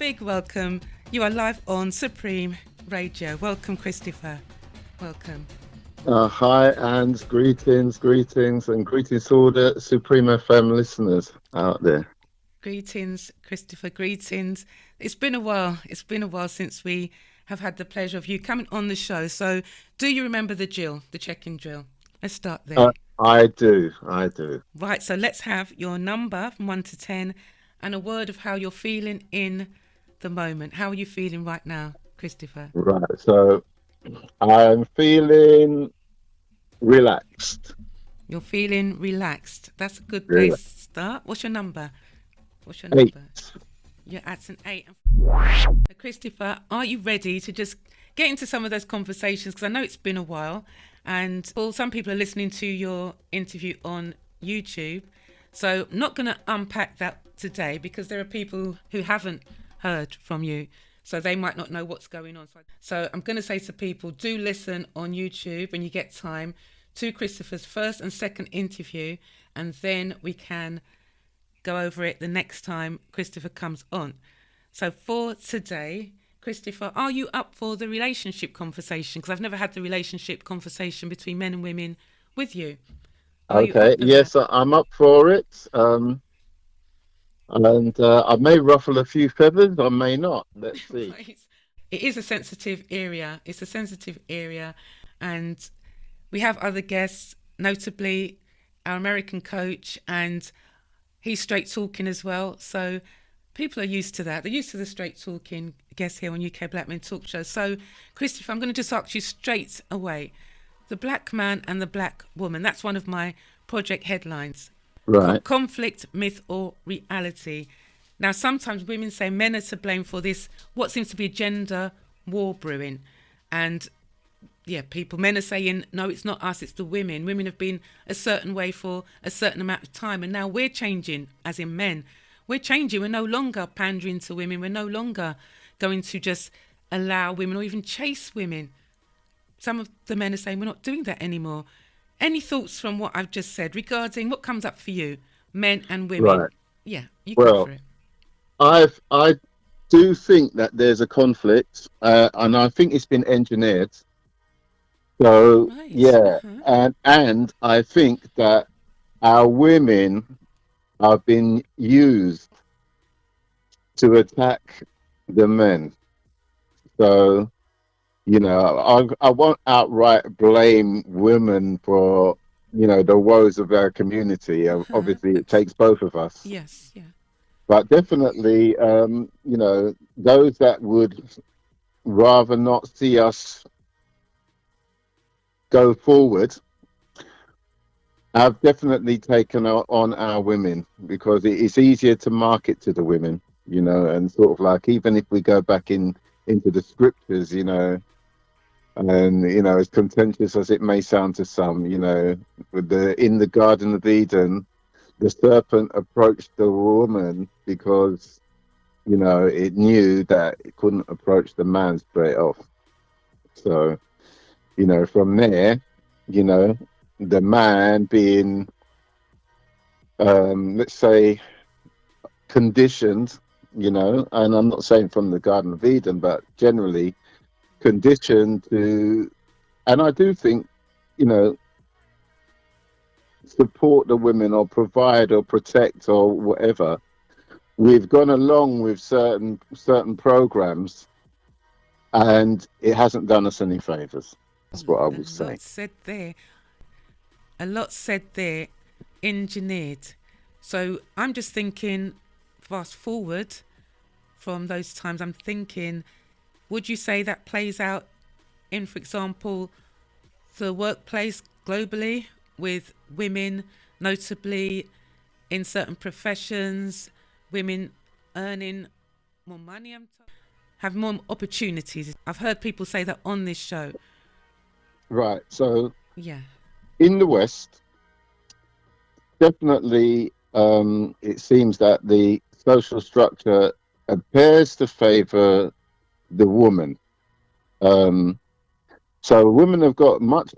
big welcome. You are live on Supreme Radio. Welcome, Christopher. Welcome. Hi, Annz. Greetings, and greetings to all the Supreme FM listeners out there. Greetings, Christopher. Greetings. It's been a while. It's been a while since we have had the pleasure of you coming on the show. So, do you remember the drill, the check-in drill? Let's start there. I do. Right, so let's have your number from 1 to 10 and a word of how you're feeling in the moment. How are you feeling right now, Christopher? Right, so I'm feeling relaxed. You're feeling relaxed. That's a good place to start. What's your number? What's your 8. number? You're at an 8. So Christopher, are you ready to just get into some of those conversations? Because I know it's been a while. And some people are listening to your interview on YouTube. So I'm not going to unpack that today because there are people who haven't heard from you. So they might not know what's going on. So I'm going to say to people, do listen on YouTube when you get time to Christopher's first and second interview. And then we can go over it the next time Christopher comes on. So for today, Christopher, are you up for the relationship conversation? Because I've never had the relationship conversation between men and women with you. Okay, yes, I'm up for it. And I may ruffle a few feathers, I may not. Let's see. Right. It is a sensitive area. It's a sensitive area. And we have other guests, notably our American coach, and he's straight talking as well. So people are used to that. They're used to the straight talking guests here on UK Black Men Talk Show. So, Christopher, I'm going to just ask you straight away. The black man and the black woman. That's one of my project headlines. Right. Conflict, myth or reality. Now, sometimes women say men are to blame for this, what seems to be a gender war brewing. And men are saying, no, it's not us, it's the women. Women have been a certain way for a certain amount of time. And now we're changing, as in men. We're changing. We're no longer pandering to women. We're no longer going to just allow women or even chase women. Some of the men are saying we're not doing that anymore. Any thoughts from what I've just said regarding what comes up for you, men and women? Right. Yeah, you go for it. I do think that there's a conflict, and I think it's been engineered. So Right. yeah, and I think that our women have been used to attack the men. So, I won't outright blame women for, the woes of our community. Obviously, it takes both of us. Yes, yeah. But definitely, those that would rather not see us go forward have definitely taken on our women, because it's easier to market to the women, and sort of like, even if we go back into the scriptures, and as contentious as it may sound to some, with in the Garden of Eden, the serpent approached the woman because it knew that it couldn't approach the man straight off. So from there, the man being let's say conditioned, and I'm not saying from the Garden of Eden, but generally conditioned to, and I do think, support the women or provide or protect or whatever. We've gone along with certain programs, and it hasn't done us any favors. That's what I would say. A lot said there, engineered. So I'm just thinking, fast forward from those times, I'm thinking, would you say that plays out in, for example, the workplace globally, with women, notably in certain professions, women earning more money, have more opportunities? I've heard people say that on this show. Right. So yeah, in the West, definitely, it seems that the social structure appears to favor the woman. So women have got much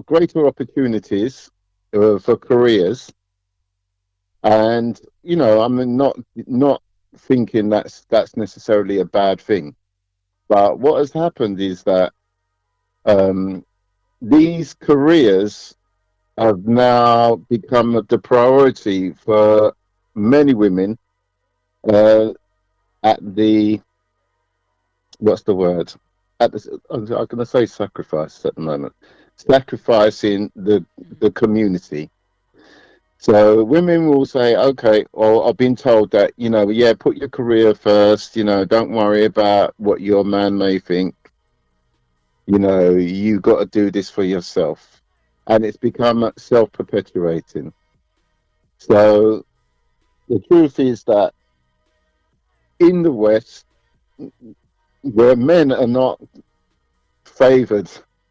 greater opportunities for careers, and I mean, not thinking that's necessarily a bad thing. But what has happened is that um, these careers have now become the priority for many women uh, at the what's the word? At the, I'm going to say sacrifice at the moment, sacrificing the community. So women will say, okay, well, I've been told that, yeah, put your career first, don't worry about what your man may think, you got to do this for yourself. And it's become self-perpetuating. So the truth is that in the West, where men are not favored,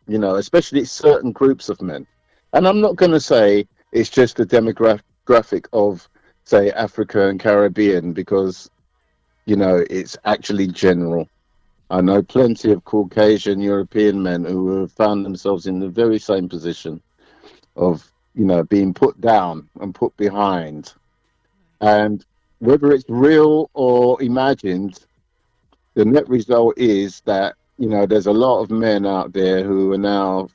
especially certain groups of men. And I'm not going to say it's just a demographic of, say, Africa and Caribbean, because, it's actually general. I know plenty of Caucasian European men who have found themselves in the very same position of, being put down and put behind. And whether it's real or imagined, the net result is that, there's a lot of men out there who are now,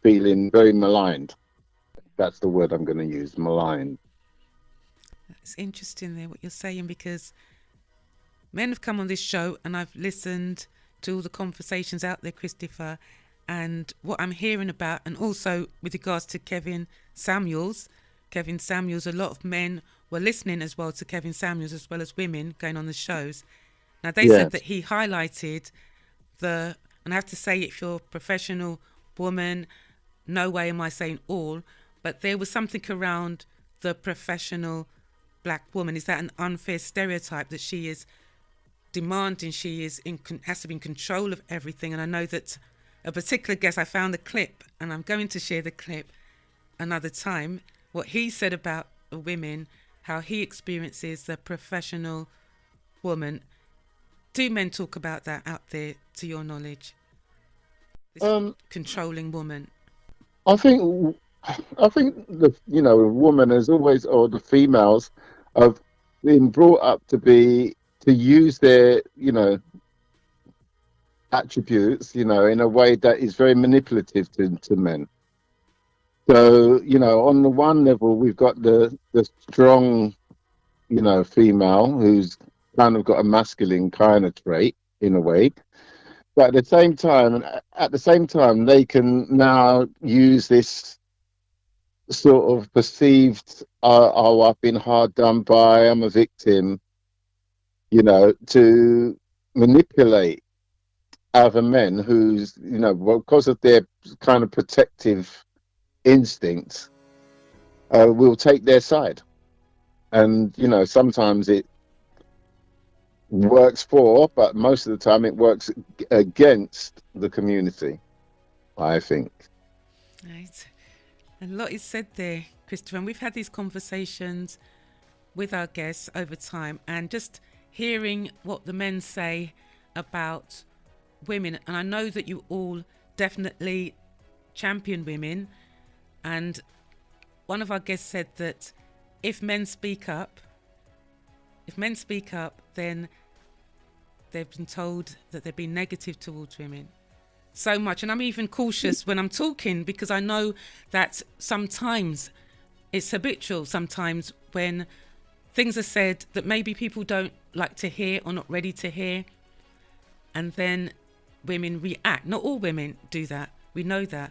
feeling very maligned. That's the word I'm going to use, maligned. It's interesting there what you're saying, because men have come on this show and I've listened to all the conversations out there, Christopher, and what I'm hearing about, and also with regards to Kevin Samuels, a lot of men were listening as well to Kevin Samuels, as well as women going on the shows. Now, they said that Yes. he highlighted and I have to say, if you're a professional woman, no way am I saying all, but there was something around the professional black woman. Is that an unfair stereotype that she is demanding, has to be in control of everything? And I know that a particular guest, I found the clip, and I'm going to share the clip another time, what he said about women, how he experiences the professional woman. Do men talk about that out there, to your knowledge? This Um, controlling woman. I think, the woman has always, or the females, have been brought up to use their attributes in a way that is very manipulative to men. So on the one level, we've got the strong female who's kind of got a masculine kind of trait in a way. But at the same time, they can now use this sort of perceived, oh, I've been hard done by, I'm a victim, to manipulate other men who's, well, because of their kind of protective instincts, will take their side. And, sometimes it works for, but most of the time it works against the community, I think. Right. A lot is said there, Christopher, and we've had these conversations with our guests over time, and just hearing what the men say about women. And I know that you all definitely champion women, and one of our guests said that if men speak up, then they've been told that they're being negative towards women so much. And I'm even cautious when I'm talking, because I know that sometimes it's habitual, sometimes when things are said that maybe people don't like to hear or not ready to hear, and then women react. Not all women do that, we know that,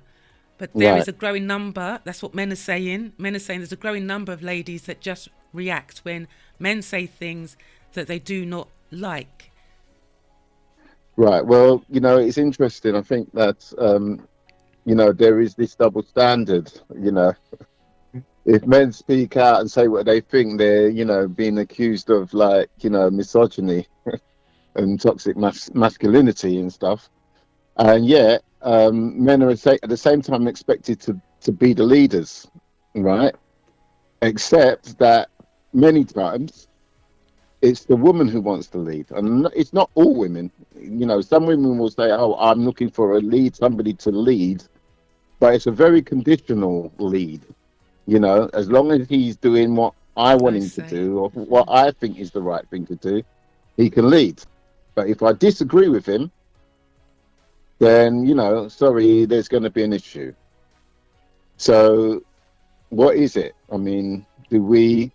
but there Right. is a growing number. That's what men are saying. Men are saying there's a growing number of ladies that just react when men say things that they do not like. Right. Well, it's interesting. I think that, there is this double standard. If men speak out and say what they think, they're, being accused of, like, misogyny and toxic masculinity and stuff. And yet, men are at the same time expected to be the leaders, right? Except that many times it's the woman who wants to lead, and it's not all women. Some women will say, "Oh, I'm looking for a lead, somebody to lead," but it's a very conditional lead. As long as he's doing what I want him to Conversate. do or what I think is the right thing to do, he can lead. But if I disagree with him, then, sorry, there's going to be an issue. So what is it? I mean, do we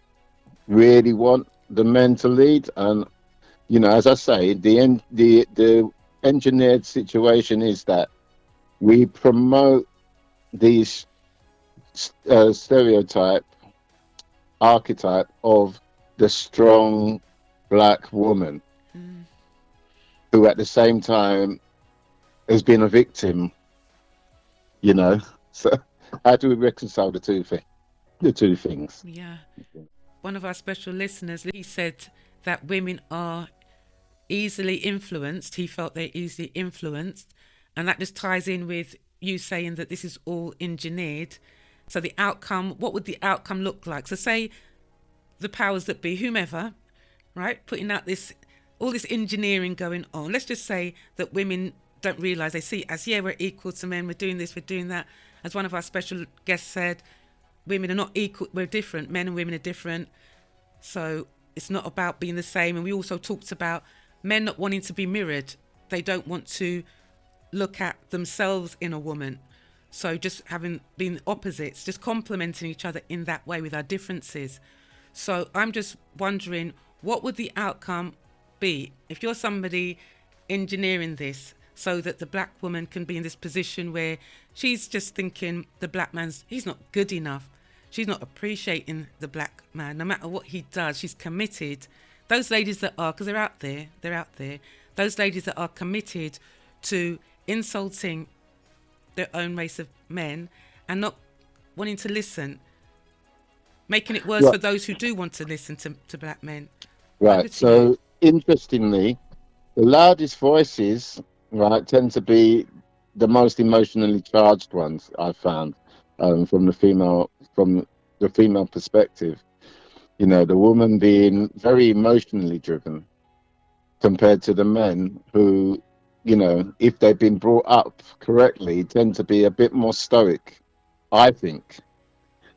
really want the men to lead? And, as I say, the engineered situation is that we promote these stereotype archetype of the strong black woman Mm. who at the same time has been a victim, so how do we reconcile the two things? Yeah. One of our special listeners, he said that women are easily influenced. He felt they're easily influenced. And that just ties in with you saying that this is all engineered. So the outcome, what would the outcome look like? So say the powers that be, whomever, right, putting out all this engineering going on. Let's just say that women don't realise, they see it as, yeah, we're equal to men, we're doing this, we're doing that. As one of our special guests said, women are not equal, we're different, men and women are different. So it's not about being the same. And we also talked about men not wanting to be mirrored. They don't want to look at themselves in a woman. So just having been opposites, just complementing each other in that way with our differences. So I'm just wondering, what would the outcome be if you're somebody engineering this so that the black woman can be in this position where she's just thinking the black man's, he's not good enough. She's not appreciating the black man. No matter what he does, she's committed. Those ladies that are, because they're out there, those ladies that are committed to insulting their own race of men and not wanting to listen, making it worse for those who do want to listen to black men. Right. So interestingly, the loudest voices, right, tend to be the most emotionally charged ones. I've found from the female perspective. The woman being very emotionally driven compared to the men who, if they've been brought up correctly, tend to be a bit more stoic, I think.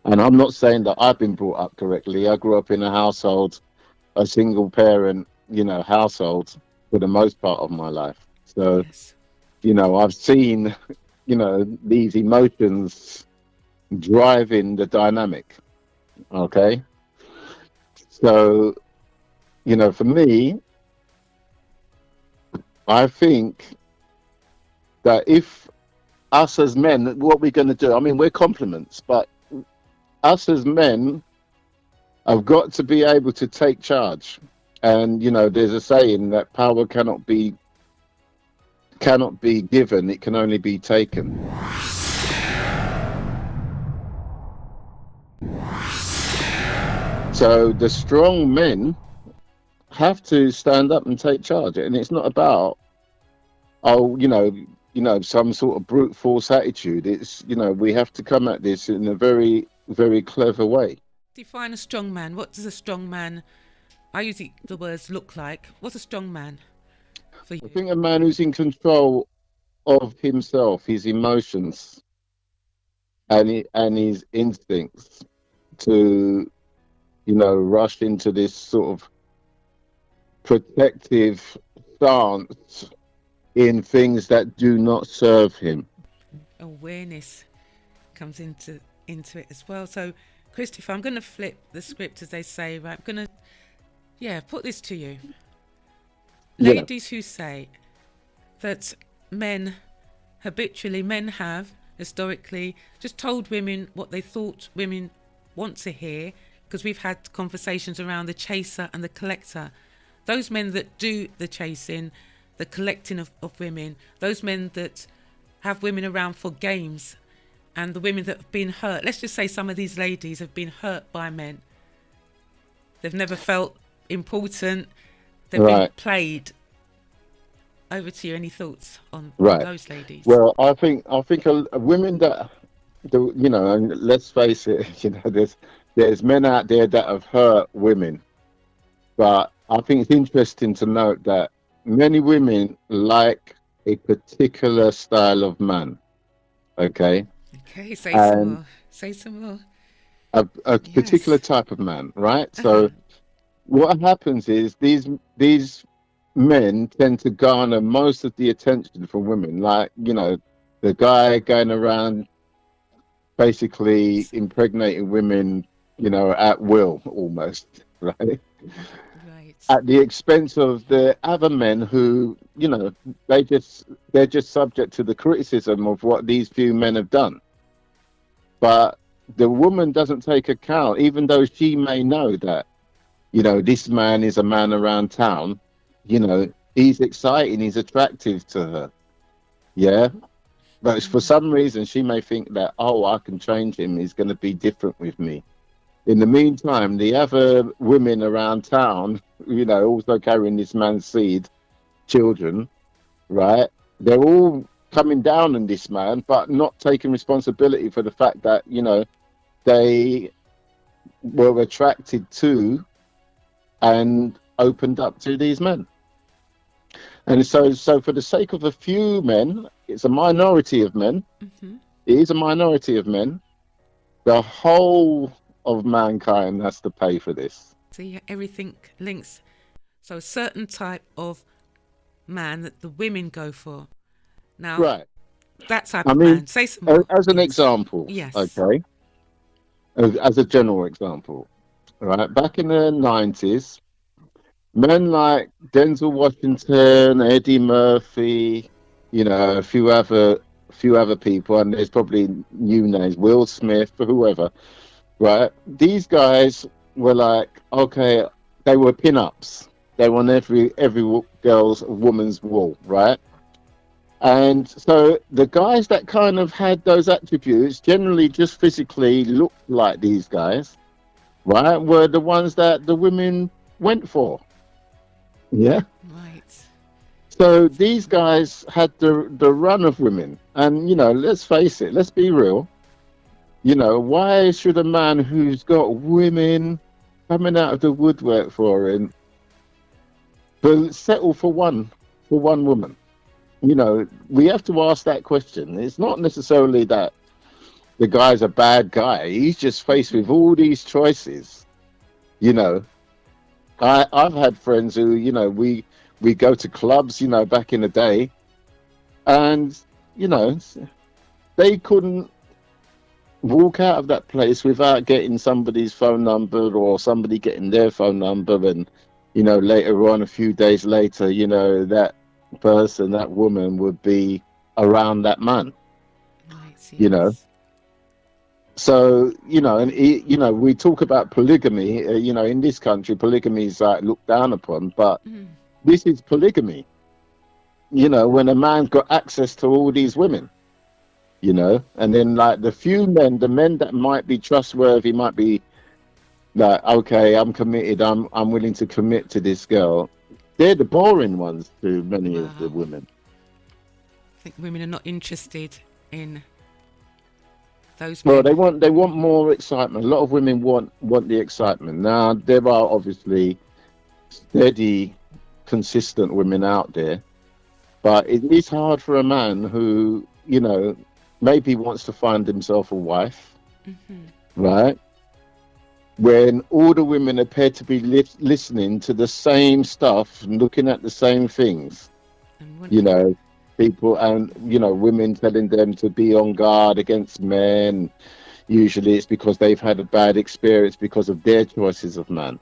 And I'm not saying that I've been brought up correctly. I grew up in a single parent, household for the most part of my life. So, Yes. I've seen, these emotions driving the dynamic. Okay. So, for me, I think that if us as men, what we're going to do, I mean, we're complements, but us as men have got to be able to take charge. And, there's a saying that power cannot be given, it can only be taken. So the strong men have to stand up and take charge. And it's not about, some sort of brute force attitude. It's, we have to come at this in a very, very clever way. Define a strong man. What does a strong man, I use the words look like. What's a strong man for you? I think a man who's in control of himself, his emotions, and his instincts to, rush into this sort of protective stance in things that do not serve him. Awareness comes into it as well. So, Christopher, I'm going to flip the script, as they say, right? I'm going to, put this to you. Yeah. Ladies who say that men have historically just told women what they thought women want to hear, because we've had conversations around the chaser and the collector. Those men that do the chasing, the collecting of women, those men that have women around for games, and the women that have been hurt. Let's just say some of these ladies have been hurt by men. They've never felt important. They've been played. Over to you. Any thoughts on those ladies? Well, I think a women that, and let's face it, there's men out there that have hurt women, but I think it's interesting to note that many women like a particular style of man. Okay. Okay. Say some more. a particular Yes. type of man, right? Uh-huh. So what happens is these men tend to garner most of the attention from women. Like, the guy going around basically impregnating women, at will almost, right? Right. At the expense of the other men who, they just they're just subject to the criticism of what these few men have done. But the woman doesn't take account, even though she may know that, this man is a man around town, he's exciting, he's attractive to her. Yeah. But for some reason, she may think that, oh, I can change him. He's going to be different with me. In the meantime, the other women around town, also carrying this man's seed, children, right? They're all coming down on this man, but not taking responsibility for the fact that, they were attracted to and opened up to these men. And so for the sake of a few men, it's a minority of men. Mm-hmm. It is a minority of men. The whole of mankind has to pay for this. See, everything links. So a certain type of man that the women go for. Now, Right. that type I of mean, man. Say some more. as an Yes. example, Yes. okay, as a general example, right, back in the 90s, men like Denzel Washington, Eddie Murphy, a few other people, and there's probably new names, Will Smith, or whoever, right? These guys were like, okay, they were pin-ups. They were on every girl's woman's wall, right? And so the guys that kind of had those attributes generally just physically looked like these guys, right? Were the ones that the women went for. Yeah. Right. So these guys had the run of women. And, let's face it, let's be real. Why should a man who's got women coming out of the woodwork for him settle for one woman? We have to ask that question. It's not necessarily that the guy's a bad guy. He's just faced with all these choices. You know, I've had friends who, we go to clubs, back in the day, and you know, they couldn't walk out of that place without getting somebody's phone number or somebody getting their phone number, and later on, a few days later, that person, that woman, would be around that man. Right. You know, Yes. so we talk about polygamy. In this country, polygamy is like looked down upon, but Mm. this is polygamy. When a man's got access to all these women, and then like the men that might be trustworthy, might be like, okay, I'm committed, I'm willing to commit to this girl. They're the boring ones to many of the Wow. women. I think women are not interested in those Well, men. they want more excitement. A lot of women want the excitement. Now there are obviously steady, consistent women out there, but it is hard for a man who maybe wants to find himself a wife, Mm-hmm. right? When all the women appear to be listening to the same stuff and looking at the same things, And you wanting. know, people and women telling them to be on guard against men. Usually it's because they've had a bad experience because of their choices of man.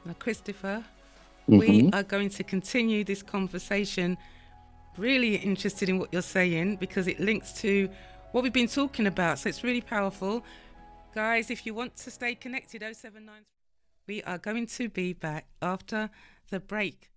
Now, Christopher, we Hmm. are going to continue this conversation. Really interested in what you're saying because it links to what we've been talking about. So it's really powerful. Guys, if you want to stay connected, 079. We are going to be back after the break.